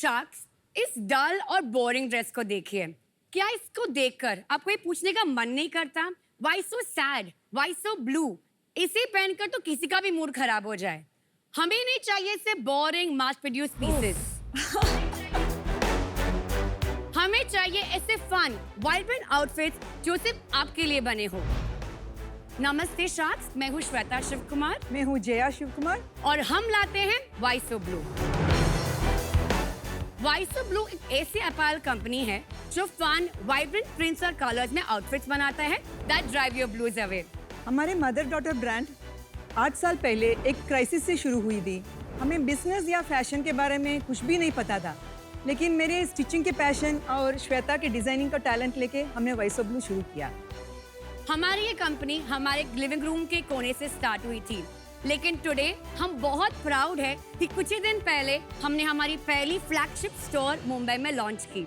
Sharks, इस डल और boring dress को देखिए। क्या इसको देखकर आपको ये पूछने का मन नहीं करता, why so sad, why so blue? इसे पहनकर तो किसी का भी मूड खराब हो जाए। हमें नहीं चाहिए सिर्फ बोरिंग मास प्रोड्यूस पीसेस। हमें चाहिए ऐसे फन वाइब्रेंट आउटफिट्स जो सिर्फ आपके लिए बने हो। नमस्ते शार्क्स, मैं हूँ श्वेता शिव कुमार। मैं हूँ जया शिव कुमार और हम लाते हैं why so blue. Why so blue एक ऐसी अपैरल कंपनी है जो फन वाइब्रेंट प्रिंट्स और कलर्स में आउटफिट्स बनाता है that drive your blues away. हमारे मदर डॉटर ब्रांड 8 साल पहले एक क्राइसिस से शुरू हुई थी। हमें बिजनेस या फैशन के बारे में कुछ भी नहीं पता था, लेकिन मेरे स्टिचिंग के पैशन और श्वेता के डिजाइनिंग का टैलेंट लेके हमने वाई सो ब्लू शुरू किया। हमारी ये कंपनी हमारे लिविंग रूम के कोने से स्टार्ट हुई थी, लेकिन टुडे हम बहुत प्राउड है कि कुछ ही दिन पहले हमने हमारी पहली फ्लैगशिप स्टोर मुंबई में लॉन्च की।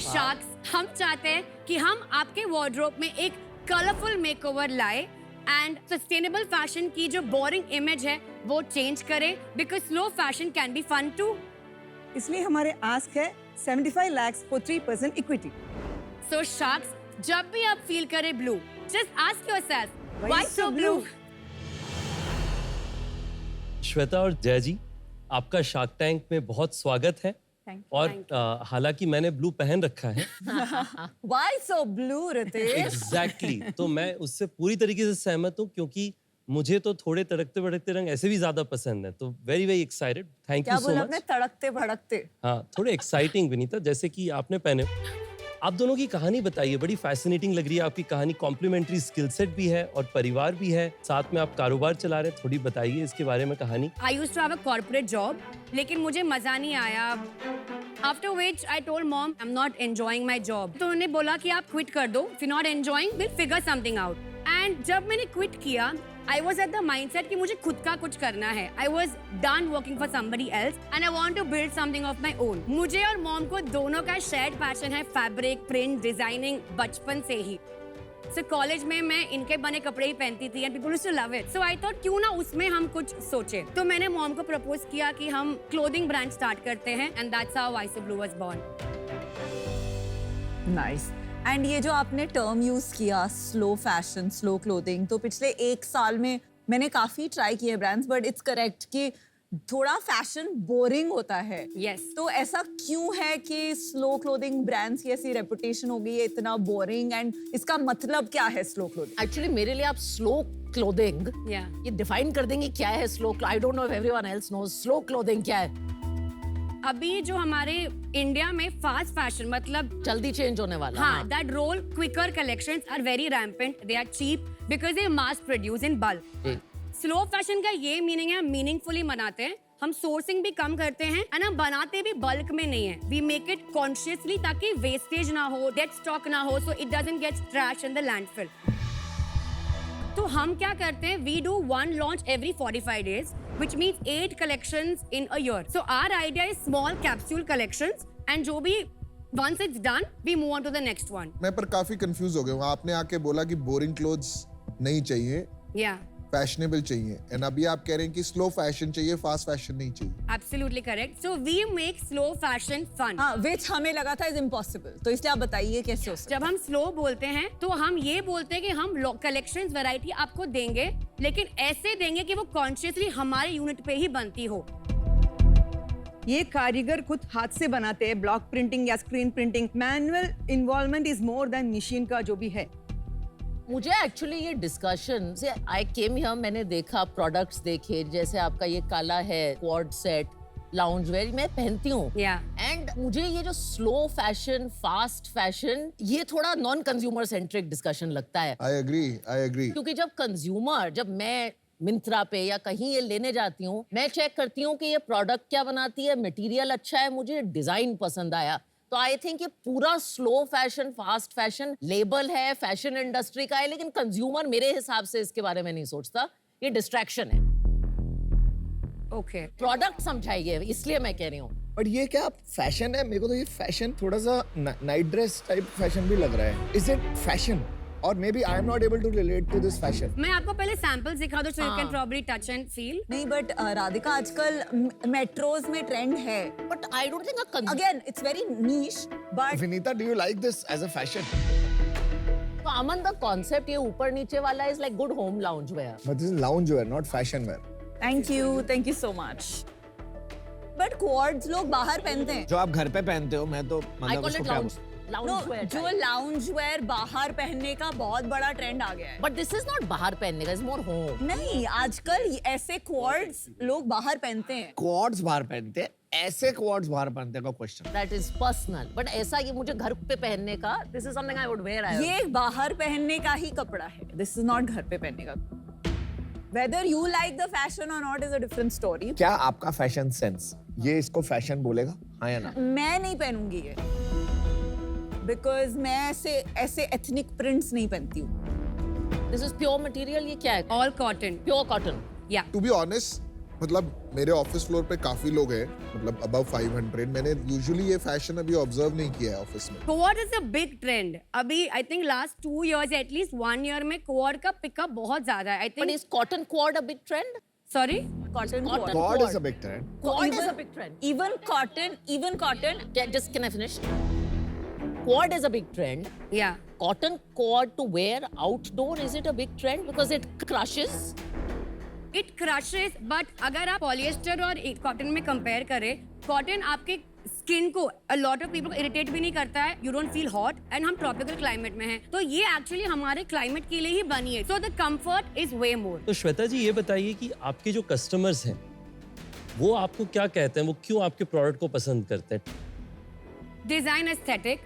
शार्क्स, हम चाहते हैं कि हम आपके वार्डरोब में एक कलरफुल मेकओवर लाए एंड सस्टेनेबल फैशन की जो बोरिंग इमेज है वो चेंज करें, because slow fashion can be fun too. इसलिए हमारे आस्क है 75 lakhs for 3% equity. So sharks, जब भी आप फील करें blue, just ask yourself why so blue. Shweta और जय जी, आपका शार्क टैंक में बहुत स्वागत है। और हालांकि मैंने ब्लू पहन रखा है। Why so blue, Ritesh? Exactly तो मैं उससे पूरी तरीके से सहमत हूँ, क्योंकि मुझे तो थोड़े तड़कते भड़कते रंग ऐसे भी ज्यादा पसंद है। तो very very excited, thank you so much. तड़कते भड़कते? हाँ, थोड़े एक्साइटिंग विनीता, जैसे कि आपने पहने। आप दोनों की कहानी बताइए, बड़ी फैसिनेटिंग लग रही है आपकी कहानी। कॉम्प्लीमेंट्री स्किल सेट भी है और परिवार भी है, साथ में आप कारोबार चला रहे हैं। थोड़ी बताइए इसके बारे में कहानी। I used to have a corporate job, लेकिन मुझे मजा नहीं आया। After which I told mom I'm not enjoying my job. तो उन्होंने बोला कि आप क्विट कर दो, if you're not enjoying, we'll figure something out. And जब मैंने क्विट किया, I was at the mindset कि मुझे खुद का कुछ करना है। I was done working for somebody else and I want to build something of my own. मुझे और मॉम को दोनों का शेयर्ड पैशन है फैब्रिक, प्रिंट, डिजाइनिंग, बचपन से ही। So कॉलेज में मैं इनके बने कपड़े ही पहनती थी and people used to love it. So I thought क्यों ना उसमें हम कुछ सोचे। तो मैंने मॉम को प्रपोज किया कि हम क्लोथिंग ब्रांड स्टार्ट करते हैं and that's how why so blue was born. Nice. And ये जो आपने टर्म यूज किया स्लो फैशन, स्लो क्लोथिंग, तो पिछले 1 साल में मैंने काफी ट्राई किए ब्रांड्स, बट इट्स करेक्ट कि थोड़ा फैशन बोरिंग होता है। Yes. तो ऐसा क्यों है कि स्लो क्लोथिंग ब्रांड्स की ऐसी रेपुटेशन हो गई है इतना बोरिंग, एंड इसका मतलब क्या है स्लो क्लोथिंग? एक्चुअली मेरे लिए आप स्लो क्लोथिंग Yeah. ये डिफाइन कर देंगे क्या है slow. I don't know if everyone else knows slow clothing क्या है। अभी जो हमारे इंडिया में फास्ट फैशन मतलब जल्दी चेंज होने वाला। हाँ, that role quicker collections are very rampant. They are cheap because they mass produce in bulk. Slow fashion का ये मीनिंग है मीनिंगफुली बनाते हैं, हम सोर्सिंग भी कम करते हैं और हम बनाते भी बल्क में नहीं है। वी मेक इट कॉन्शियसली ताकि वेस्टेज ना हो, डेड स्टॉक ना हो, so it doesn't get trash in the landfill. तो हम क्या करते हैं, we do 1 launch every 45 days, which means 8 collections in a year. So our idea is small capsule collections, and जो भी once it's done, we move on to the next one. मैं पर काफी कंफ्यूज हो गया हूँ। आपने आके बोला कि बोरिंग क्लोथ्स नहीं चाहिए, Yeah, फैशनेबल चाहिए, एंड अभी आप कह रहे हैं कि स्लो फैशन चाहिए, फास्ट फैशन नहीं चाहिए। absolutely correct. So we make slow fashion fun. हाँ, विच हमें लगा था इज इम्पॉसिबल, तो इसलिए आप बताइए कैसे हो सकता जब हम स्लो बोलते हैं तो हम ये बोलते हैं कि हम कलेक्शंस वैरायटी आपको देंगे, लेकिन ऐसे देंगे कि वो कॉन्शियसली हमारे यूनिट पे ही बनती हो। ये कारीगर खुद हाथ से बनाते हैं, ब्लॉक प्रिंटिंग या screen printing. Manual involvement is more than machine का जो भी है। मुझे एक्चुअली ये डिस्कशन से आई केम हियर, मैंने देखा प्रोडक्ट्स देखे, जैसे आपका ये काला है क्वाड सेट लाउंज वेयर मैं पहनती हूँ। Yeah. एंड मुझे ये जो स्लो फैशन, फास्ट फैशन, ये थोड़ा नॉन कंज्यूमर सेंट्रिक डिस्कशन लगता है। I agree. क्योंकि जब मैं मिंत्रा पे या कहीं ये लेने जाती हूँ, मैं चेक करती हूँ कि ये प्रोडक्ट क्या बनाती है, मटेरियल अच्छा है, मुझे डिजाइन पसंद आया। तो आई थिंक ये पूरा slow fashion, fast fashion label है, फैशन इंडस्ट्री का है, लेकिन कंज्यूमर मेरे हिसाब से इसके बारे में नहीं सोचता। ये डिस्ट्रैक्शन है। Okay. प्रोडक्ट समझाइए, इसलिए मैं कह रही हूँ। बट ये क्या फैशन है? मेरे को तो ये फैशन थोड़ा सा नाइट ड्रेस टाइप फैशन भी लग रहा है। Is it fashion? or maybe I am not able to relate to this fashion. मैं आपको पहले सैंपल्स दिखा दूं so you can हाँ। probably touch and feel. नहीं बट राधिका आजकल मेट्रोज में ट्रेंड है. But I don't think a Again, it's very niche, but Vinita, do you like this as a fashion? तो अमन द कॉन्सेप्ट ये ऊपर नीचे वाला is like good home lounge where. But this is lounge wear, not fashion wear. thank you so much. But quads लोग बाहर पहनते हैं. जो आप घर पे पहनते हो, मैं तो आई मतलब कॉल उसको इट क्या लाउंज No, लाउंज वेयर. जो लाउंज वेयर बाहर पहनने का बहुत बड़ा ट्रेंड आ गया है. बट दिस इज नॉट बाहर पहनने का, इज मोर होम. नहीं, आजकल ऐसे क्वाड्स लोग बाहर पहनते हैं. quads बाहर पहनते हैं, ऐसे quads बाहर पहनते हैं का question. That is personal. But ऐसा ये मुझे घर पे पहनने का, this is something I would wear. ये बाहर पहनने का ही कपड़ा है. दिस इज नॉट घर पे पहनने का. Whether you like the fashion or not is a different story. क्या आपका फैशन सेंस ये इसको फैशन बोलेगा, हाँ या ना? मैं नहीं पहनूंगी ये. Because मैं ऐसे एथनिक प्रिंट्स नहीं पहनती हूँ. This is pure material. ये क्या है? All cotton. Pure cotton. Yeah. To be honest, मतलब मेरे ऑफिस फ्लोर पे काफी लोग हैं, मतलब अबव 500. मैंने यूजुअली ये फैशन अभी ऑब्जर्व नहीं किया है ऑफिस में. Code is a big trend. अभी I think last 2 years at least 1 year में कोड का पिकअप बहुत ज्यादा है. I but think is cotton quad a big trend? Sorry. Cotton Cotton. quad. quad is a big trend. Quad is a big trend. Even cotton. Just can I finish? Quad is a big trend. या Cotton quad to wear outdoor, is it a big trend because it crushes? It crushes. But अगर आप polyester और cotton में compare करें, cotton आपके skin को a lot of people को irritate भी नहीं करता है. You don't feel hot and हम ट्रॉपिकल क्लाइमेट में हैं, तो ये एक्चुअली हमारे क्लाइमेट के लिए ही बनी है. So the comfort is way मोर. तो श्वेता जी ये बताइए कि आपके जो कस्टमर्स हैं वो आपको क्या कहते हैं, वो क्यों आपके प्रोडक्ट को पसंद करते हैं? Design aesthetic.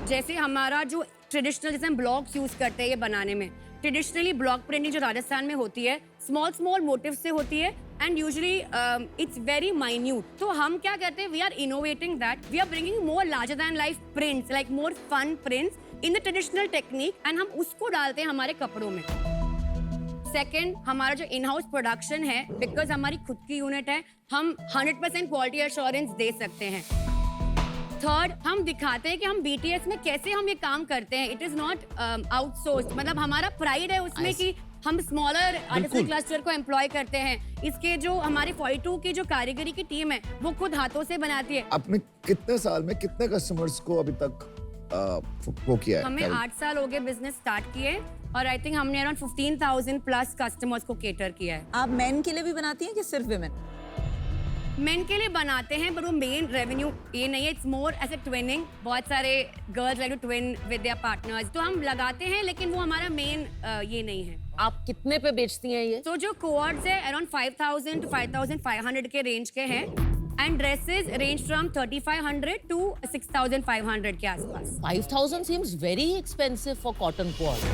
जैसे हमारा जो ट्रेडिशनल, जैसे हम ब्लॉक्स यूज करते हैं ये बनाने में, ट्रेडिशनली ब्लॉक प्रिंटिंग जो राजस्थान में होती है स्मॉल मोटिव से होती है and usually it's very minute. तो हम क्या करते हैं, we are innovating that. We are bringing more larger than life prints, like more fun prints in the traditional technique, and हम उसको डालते हैं हमारे कपड़ों में. सेकेंड, हमारा जो इन हाउस प्रोडक्शन है, बिकॉज हमारी खुद की यूनिट है, हम 100% क्वालिटी एश्योरेंस दे सकते हैं. थर्ड, हम दिखाते हैं कि हम BTS में कैसे हम ये काम करते हैं. It is not outsourced. मतलब हमारा प्राइड है उसमें कि हम स्मॉलर आर्टिफिशियल क्लस्टर को एम्प्लॉय करते हैं. इसके जो हमारे 42 की जो कारीगरी की टीम है वो खुद हाथों से बनाती है. आपने कितने साल में कितने कस्टमर्स को अभी तक वो किया है? हमें 8 साल हो गए बिजनेस स्टार्ट किए, और आई थिंक हमने अराउंड 15,000 प्लस कस्टमर्स को केटर किया है. आप मेन के लिए भी बनाती हैं कि सिर्फ विमेन? मेन के लिए बनाते हैं, पर वो मेन रेवेन्यू ये नहीं है. It's more as a twinning. बहुत सारे girls like to twin with their partners, तो हम लगाते हैं, लेकिन वो हमारा मेन ये नहीं है. आप कितने पे बेचती हैं ये? तो जो कोवर्ड्स है अराउंड 5,000 to 5,500 के रेंज के हैं, and dresses range from 3,500 to 6,500 के आसपास. 5,000 seems very expensive for cotton quad.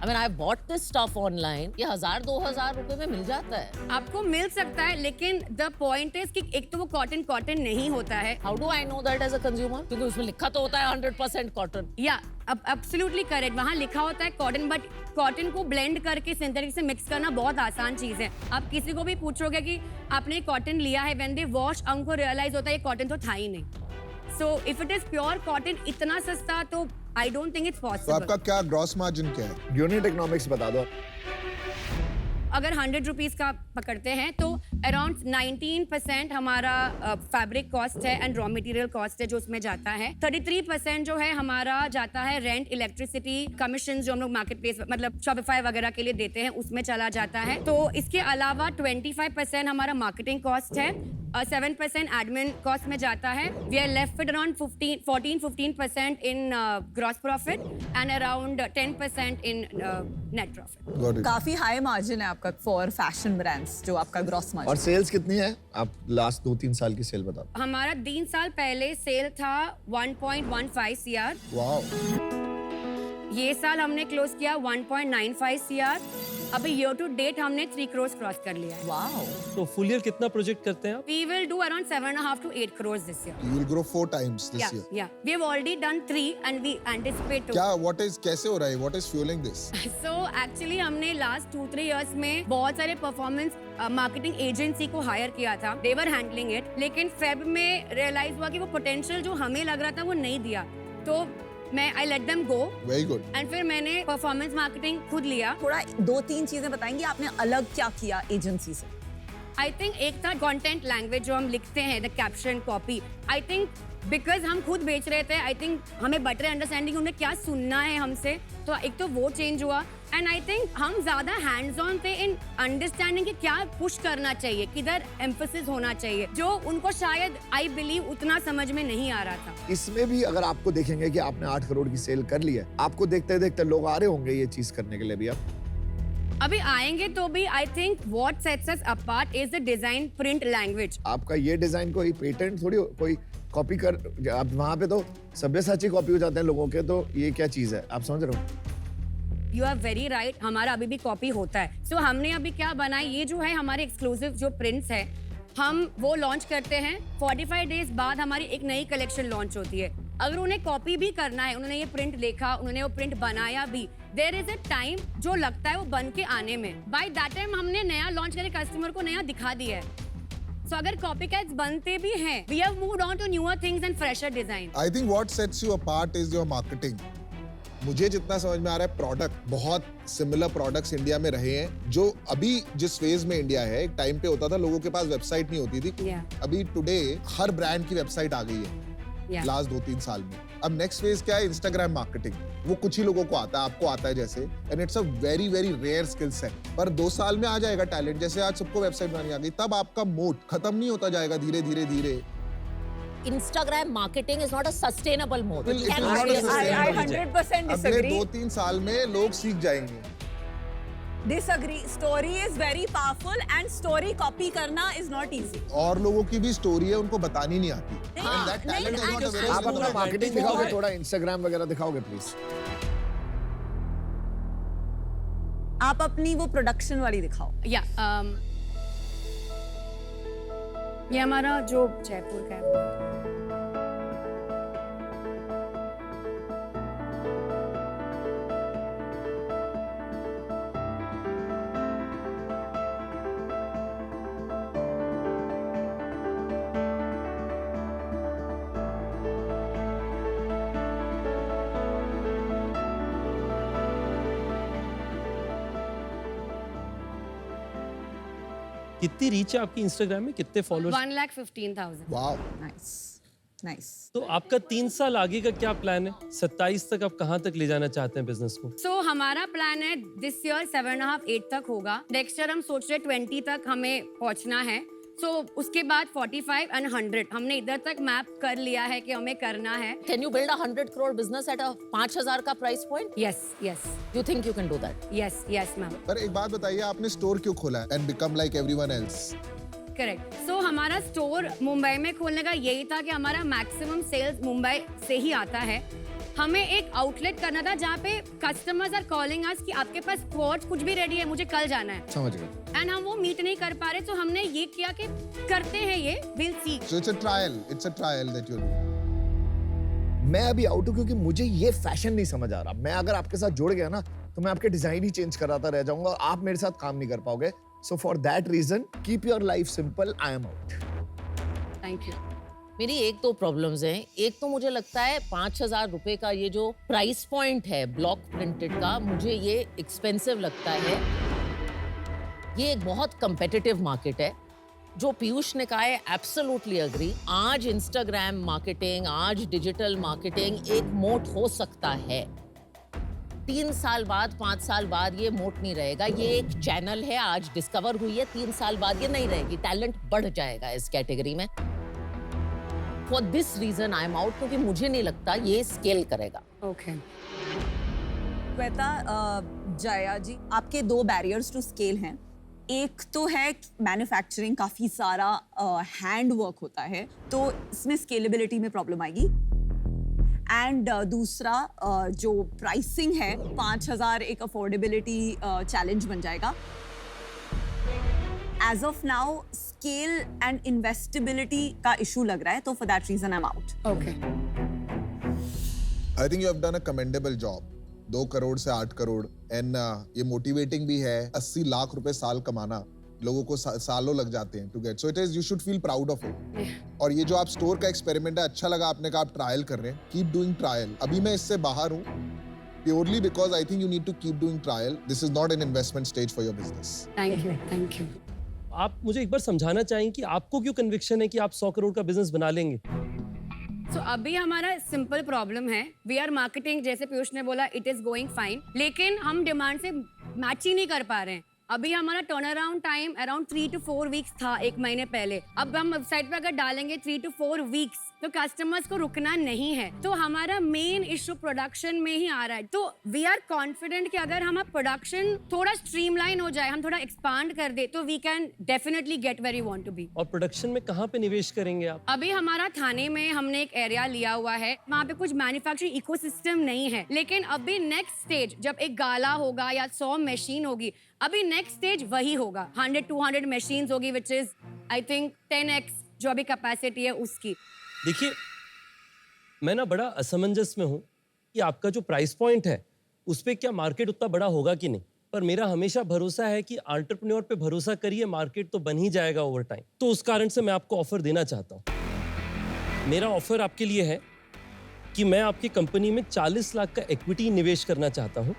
I mean, I bought this stuff online. ये 1,000-2,000 रुपए में मिल जाता है. आपको मिल सकता है, लेकिन द पॉइंट इज कि एक तो वो कॉटन नहीं होता है. How do I know that as a consumer? क्योंकि उसमें लिखा तो होता है 100% cotton. या अब एब्सोल्युटली करेक्ट, वहाँ लिखा होता है कॉटन, बट कॉटन को ब्लेंड करके सिंथेटिक से मिक्स करना बहुत आसान चीज है. आप किसी को भी पूछोगे कि आपने कॉटन लिया है, व्हेन दे वॉश उनको रियलाइज होता है ये कॉटन तो था ही नहीं. So if it is pure cotton इतना सस्ता, तो आई डोंट थिंक इट्स तो पॉसिबल. आपका क्या ग्रॉस मार्जिन क्या है? यूनिट इकोनॉमिक्स बता दो. अगर 100 रुपीज का पकड़ते हैं तो अराउंड 19% हमारा फैब्रिक कॉस्ट है एंड रॉ मटेरियल कॉस्ट है जो उसमें जाता है. 33% जो है हमारा जाता है रेंट, इलेक्ट्रिसिटी, कमीशन जो हम लोग मार्केट प्लेस मतलब शॉपिफाई वगैरह के लिए देते हैं उसमें चला जाता है. तो इसके अलावा 25% हमारा मार्केटिंग कॉस्ट है, 7% एडमिन कॉस्ट में जाता है. We are left with around 14-15% in gross profit and around 10% in net profit. Got it. काफी हाई मार्जिन है आपका फॉर फैशन ब्रांड्स, जो आपका ग्रॉस और मार्जिन. सेल्स कितनी है? आप लास्ट 2-3 साल की सेल बता दो. हमारा 3 साल पहले सेल था 1.15 CR. वाओ. ये साल हमने क्लोज किया 1.95 CR. अभी ईयर टू डेट हमने 3 crores क्रॉस कर लिया है. वाओ. तो फुल ईयर कितना प्रोजेक्ट करते हैं आप? We will do around 7.5 to 8 crores this year. You will grow 4 times this year. Yeah. We have already done 3 and we anticipate to. क्या what is कैसे हो रहा है? What is fueling this? So actually हमने last 2-3 years में बहुत सारे performance marketing agency को हायर किया था. They were handling it. लेकिन फेब में रियलाइज हुआ कि वो पोटेंशियल जो हमें लग रहा था वो नहीं दिया. तो मैं I let them go very good. And फिर मैंने परफॉर्मेंस मार्केटिंग खुद लिया. थोड़ा 2-3 चीजें बताएंगे आपने अलग क्या किया एजेंसी से? आई थिंक एक था कंटेंट लैंग्वेज जो हम लिखते हैं, the caption copy. I think because हम खुद बेच रहे थे, आई थिंक हमें बेटर अंडरस्टैंडिंग उन्हें क्या सुनना है हमसे, तो एक तो वो चेंज हुआ. एंड आई थिंक हम ज्यादा हैंड्स ऑन थे इन अंडरस्टैंडिंग कि क्या पुश करना चाहिए, किधर एम्फोसिस होना चाहिए, जो उनको शायद आई बिलीव उतना समझ में नहीं आ रहा था. इसमें भी अगर आपको देखेंगे कि आपने 8 करोड़ की सेल कर ली है, आपको देखते देखते लोग आ रहे होंगे ये चीज करने के लिए भी. आप अभी आएंगे तो भी आई think what sets us apart is the design print language. आपका ये डिजाइन कोई पेटेंट थोड़ी कोई कॉपी कर, आप वहाँ पे तो सब्यसाची कॉपी हो जाते हैं लोगों के, तो ये क्या चीज है आप समझ रहे हो? यू आर वेरी राइट, हमारा अभी भी कॉपी होता है. सो हमने अभी क्या बनाई, ये जो है हमारे एक्सक्लूसिव जो प्रिंट्स है, हम वो लॉन्च करते हैं. 45 डेज बाद हमारी एक नई कलेक्शन लॉन्च होती है. अगर उन्हें कॉपी भी करना है, उन्होंने ये प्रिंट देखा, उन्होंने वो प्रिंट बनाया भी, देयर इज अ टाइम जो लगता है वो बन के आने में. बाय दैट टाइम हमने नया लॉन्च करके कस्टमर को नया दिखा दिया है. सो अगर कॉपी कैट्स बनते भी हैं, we have moved on to newer things and fresher design. I think what sets you apart is your marketing. मुझे जितना समझ में आ रहा है, प्रोडक्ट बहुत सिमिलर प्रोडक्ट्स इंडिया में रहे हैं. जो अभी जिस फेज में इंडिया है, एक टाइम पे होता था लोगों के पास वेबसाइट नहीं होती थी. अभी टुडे हर ब्रांड की वेबसाइट आ गई है लास्ट 2-3 साल में. अब नेक्स्ट फेज क्या है? Instagram marketing. वो कुछ ही लोगों को आता है, आपको आता है जैसे, and it's a very very rare skill set. पर 2 साल में आ जाएगा टैलेंट. जैसे आज सबको वेबसाइट बनानी आ गई, तब आपका मोट खत्म नहीं होता जाएगा धीरे धीरे धीरे. Instagram marketing is not a sustainable mode. Well, It it is cannot not be a a I sustainable 100% अगले disagree. 2-3 साल में लोग सीख जाएंगे. Disagree. Story is very powerful and story copy करना is not easy. और लोगों की भी स्टोरी है, उनको बतानी नहीं आती. And that talent is not available. आप अपना मार्केटिंग दिखाओगे, थोड़ा इंस्टाग्राम वगैरह दिखाओगे प्लीज. आप अपनी वो प्रोडक्शन वाली दिखाओ. या ये हमारा जो जयपुर का है. कितनी रीच है आपकी इंस्टाग्राम में, कितने फॉलोअर्स? 1,15,000. वाओ. Nice nice. तो आपका 3 साल आगे का क्या प्लान है? 27 तक आप कहाँ तक ले जाना चाहते हैं बिजनेस को? सो हमारा प्लान है दिस ईयर 7.5-8 तक होगा. नेक्स्ट ईयर हम सोच रहे 20 तक हमें पहुंचना है. सो उसके बाद 45 एंड 100 हमने इधर तक मैप कर लिया है कि हमें करना है. Can you build a 100 crore business at a 5,000 का price point? Yes yes You think you can do that? Yes yes ma'am. पर एक बात बताइए, आपने स्टोर क्यों खोला है? And become like everyone else. Correct. So हमारा स्टोर मुंबई में खोलने का यही था कि हमारा मैक्सिमम सेल्स मुंबई से ही आता है. हमें एक आउटलेट करना था जहाँ पे कस्टमर्स आर कॉलिंग अस कि आपके पास स्क्वाड कुछ भी रेडी है, मुझे कल जाना है. समझ गए. एंड हम वो मीट नहीं कर पा रहे, तो हमने ये किया कि करते हैं ये, will see. So it's a trial that you do. मैं अभी आउट हूँ क्योंकि मुझे ये फैशन नहीं समझ आ रहा. मैं अगर आपके साथ जुड़ गया ना, तो मैं आपके डिजाइन ही चेंज कराता रह जाऊंगा और आप मेरे साथ काम नहीं कर पाओगे. So for that reason keep your life simple. I am out. Thank you. मेरी 1-2 प्रॉब्लम्स हैं. एक तो मुझे लगता है 5,000 रुपए का ये जो प्राइस पॉइंट है ब्लॉक प्रिंटेड का, मुझे ये एक्सपेंसिव लगता है. ये एक बहुत कंपेटिटिव मार्केट है. जो पीयूष ने कहा है, एब्सोल्युटली अग्री. आज इंस्टाग्राम मार्केटिंग, आज डिजिटल मार्केटिंग एक मोट हो सकता है. 3 साल बाद, 5 साल बाद ये मोट नहीं रहेगा. ये एक चैनल है, आज डिस्कवर हुई है, 3 साल बाद ये नहीं रहेगी. टैलेंट बढ़ जाएगा इस कैटेगरी में. For this reason I am out, क्योंकि मुझे नहीं लगता ये स्केल करेगा. ओके. श्वेता, जया जी, आपके 2 बैरियर्स टू स्केल हैं. एक तो है मैन्युफैक्चरिंग, काफी सारा हैंड वर्क होता है, तो इसमें स्केलेबिलिटी में प्रॉब्लम आएगी. एंड दूसरा जो प्राइसिंग है, 5,000 एक अफोर्डेबिलिटी चैलेंज बन जाएगा. As of now scale and investability का इशू लग रहा है, तो for that reason I am out. Okay. I think you have done a commendable job. 2 crore से 8 करोड़, एंड ये मोटिवेटिंग भी है. 80 लाख रुपए साल कमाना लोगों को सालों लग जाते हैं to get, so it is, you should feel proud of it. और ये जो आप स्टोर का एक्सपेरिमेंट है, अच्छा लगा आपने कहा आप ट्रायल कर रहे हैं, कीप डूइंग ट्रायल। अभी मैं इससे बाहर हूँ purely because I think you need to keep doing trial, this is not an investment stage for your business. Thank you, thank you. आप मुझे एक बार समझाना चाहेंगे कि आपको क्यों कन्विक्शन है कि आप 100 करोड़ का बिजनेस बना लेंगे? So, अभी हमारा सिंपल प्रॉब्लम है, वी आर मार्केटिंग, जैसे पीयूष ने बोला इट इज गोइंग फाइन, लेकिन हम डिमांड से मैच ही नहीं कर पा रहे हैं। अभी हमारा turn around time around 3 to 4 weeks था 1 महीने पहले। अब हम वेबसाइट पे अगर डालेंगे 3 to 4 वीक्स, तो कस्टमर्स को रुकना नहीं है। तो हमारा मेन इशू प्रोडक्शन में ही आ रहा है। तो वी आर कॉन्फिडेंट कि अगर हम प्रोडक्शन थोड़ा स्ट्रीमलाइन हो जाए, हम थोड़ा एक्सपांड कर दे, तो we can definitely get where you want to be. और प्रोडक्शन में कहाँ पे निवेश करेंगे आप? अभी हमारा थाने में हमने एक एरिया लिया हुआ है, वहाँ पे कुछ मैन्युफैक्चरिंग इकोसिस्टम नहीं है, लेकिन अभी नेक्स्ट स्टेज जब एक गाला होगा या 100 मशीन होगी, अभी नेक्स्ट स्टेज वही होगा, 100-200 मशीन्स होगी, which is I think 10x जो अभी कैपेसिटी है उसकी। देखिए, मैं ना बड़ा असमंजस में हूँ कि आपका जो प्राइस पॉइंट है उस पे क्या मार्केट उतना बड़ा होगा कि नहीं, पर मेरा हमेशा भरोसा है कि एंटरप्रेन्योर पे भरोसा करिए, मार्केट तो बन ही जाएगा ओवर टाइम। तो उस कारण से मैं आपको ऑफर देना चाहता हूँ। मेरा ऑफर आपके लिए है कि मैं आपकी कंपनी में 40 लाख का इक्विटी निवेश करना चाहता हूँ,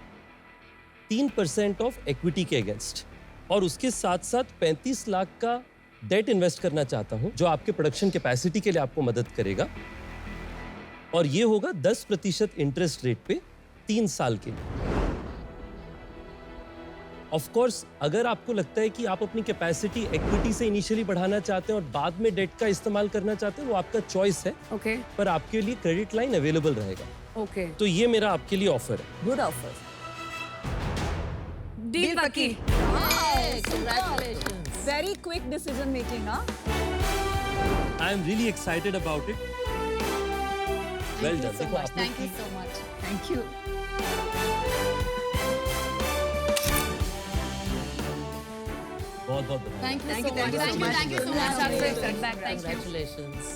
3% ऑफ इक्विटी के अगेंस्ट, और उसके साथ साथ 35 लाख का डेट इन्वेस्ट करना चाहता हूं जो आपके प्रोडक्शन कैपेसिटी के लिए आपको मदद करेगा, और ये होगा 10% इंटरेस्ट रेट पे 3 साल के लिए। ऑफ कोर्स अगर आपको लगता है कि आप अपनी कैपेसिटी इक्विटी से इनिशियली बढ़ाना चाहते हैं और बाद में डेट का इस्तेमाल करना चाहते हैं, वो आपका चॉइस है। ओके, पर आपके लिए क्रेडिट लाइन अवेलेबल रहेगा। ओके, तो ये मेरा आपके लिए ऑफर है। Good offer. डील पक्की। Congratulations. Very quick decision making, huh? I am really excited about it. Well done. देखो आपने thank you so much. Thank you. बहुत बहुत धन्यवाद। Thank you so much. Thank you so much. Congratulations.